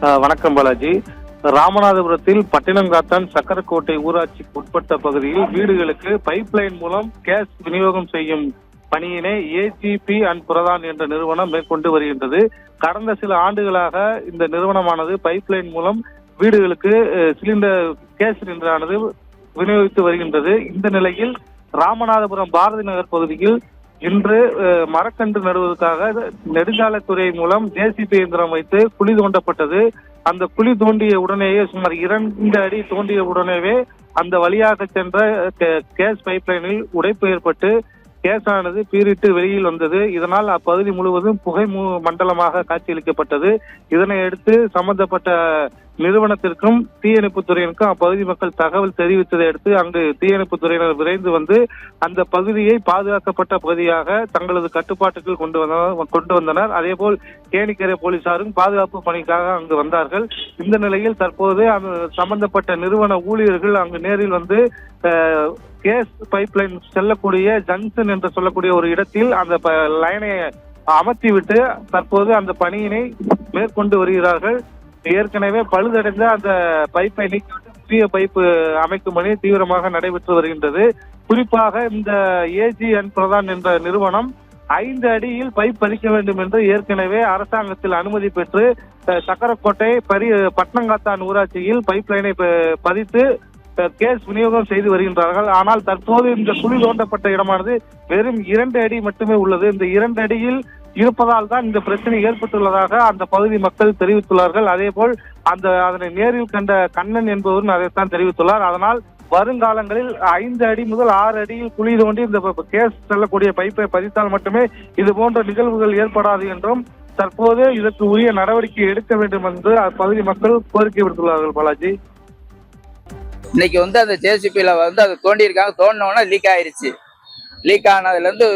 வணக்கம் பாலாஜி. ராமநாதபுரத்தில் பட்டினங்காத்தான் சக்கரக்கோட்டை ஊராட்சிக்கு உட்பட்ட பகுதியில் வீடுகளுக்கு பைப்லைன் மூலம் கேஸ் விநியோகம் செய்யும் பணியினை ஏஜிபி அண்ட் பிரதான் என்ற நிறுவனம் மேற்கொண்டு வருகின்றது. கடந்த சில ஆண்டுகளாக இந்த நிறுவனமானது பைப்லைன் மூலம் வீடுகளுக்கு கேஸ் சிலிண்டரானது விநியோகித்து வருகின்றது. இந்த நிலையில் ராமநாதபுரம் பாரதி நகர் பகுதியில் இன்று மரக்கன்று நடுவதற்காக நெடுஞ்சாலைத்துறை மூலம் ஜேசிபி இயந்திரம் வைத்து குழி தோண்டப்பட்டது. அந்த குழி தோண்டிய உடனேயே சுமார் 2 அடி தோண்டிய உடனேவே அந்த வழியாக சென்ற கேஸ் பைப்லைனில் உடைப்பு ஏற்பட்டு கேஸானது பீரிட்டு வெளியில் வந்தது. இதனால் அப்பகுதி முழுவதும் புகை மண்டலமாக காட்சியளிக்கப்பட்டது. இதனை அடுத்து சம்பந்தப்பட்ட நிறுவனத்திற்கும் தீயணைப்பு துறையினருக்கும் அப்பகுதி மக்கள் தகவல் தெரிவித்ததை அடுத்து அங்கு தீயணைப்பு துறையினர் விரைந்து வந்து அந்த பகுதியை பாதுகாக்கப்பட்ட பகுதியாக தங்களது கட்டுப்பாட்டுக்குள் கொண்டு வந்தனர். அதேபோல் கேணிக்கரை போலீசாரும் பாதுகாப்பு பணிக்காக அங்கு வந்தார்கள். இந்த நிலையில் தற்போது அந்த சம்பந்தப்பட்ட நிறுவன ஊழியர்கள் அங்கு நேரில் வந்து கேஸ் பைப்லைன் செல்லக்கூடிய ஜங்ஷன் என்று சொல்லக்கூடிய ஒரு இடத்தில் அந்த லைனை அமர்த்திவிட்டு தற்போது அந்த பணியினை மேற்கொண்டு வருகிறார்கள். ஏற்கனவே பழுதடைந்த அந்த பைப்பை நீக்கிவிட்டு புதிய பைப்பு அமைக்கும் பணி தீவிரமாக நடைபெற்று வருகின்றது. குறிப்பாக இந்த ஏஜி அண்ட் பிரதான் என்ற நிறுவனம் 5 அடியில் பைப் பதிக்க வேண்டும் என்று ஏற்கனவே அரசாங்கத்தில் அனுமதி பெற்று சக்கரக்கோட்டை பட்டினங்காத்தான் ஊராட்சியில் பைப் லைனை பதித்து கேஸ் விநியோகம் செய்து வருகின்றார்கள். ஆனால் தற்போது இந்த குழி தோண்டப்பட்ட இடமானது வெறும் 2 அடி மட்டுமே உள்ளது. இந்த 2 அடியில் இருப்பதால் தான் இந்த பிரச்சனை ஏற்பட்டுள்ளதாக அந்த பகுதி மக்கள் தெரிவித்துள்ளார்கள். அதே போல் அதனை நேரில் கண்ட கண்ணன் என்பவரும் அதைத்தான் தெரிவித்துள்ளார். அதனால் வருங்காலங்களில் 5 அடி முதல் 6 அடியில் குழி தோண்டி இந்த கேஸ் செல்லக்கூடிய பைப்பை பதித்தால் மட்டுமே இது போன்ற நிகழ்வுகள் ஏற்படாது என்றும் தற்போது இதற்கு உரிய நடவடிக்கை எடுக்க வேண்டும் என்று அப்பகுதி மக்கள் கோரிக்கை விடுத்துள்ளார்கள். பாலாஜி, இன்னைக்கு அந்த ஜேசிபியில அது தோண்டியிருக்காங்க. தோண்டினோன்னா லீக் ஆயிருச்சு. லீக் ஆனதுலேருந்து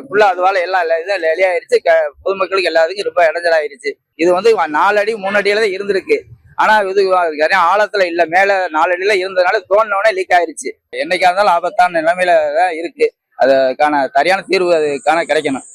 ஃபுல்லா அதுவால எல்லாம் இதில் வெளியாயிருச்சு. பொதுமக்களுக்கு எல்லாத்துக்கும் ரொம்ப இடைஞ்சலாயிருச்சு. இது 4 அடி 3 அடியில தான் இருந்திருக்கு. ஆனா இது ஆழத்துல இல்ல, மேல 4 அடியில இருந்ததுனால தோண்டினோடனே லீக் ஆயிருச்சு. என்னைக்கா இருந்தாலும் ஆபத்தான நிலைமையில தான் இருக்கு. அதுக்கான சரியான தீர்வு அதுக்கான கிடைக்கணும்.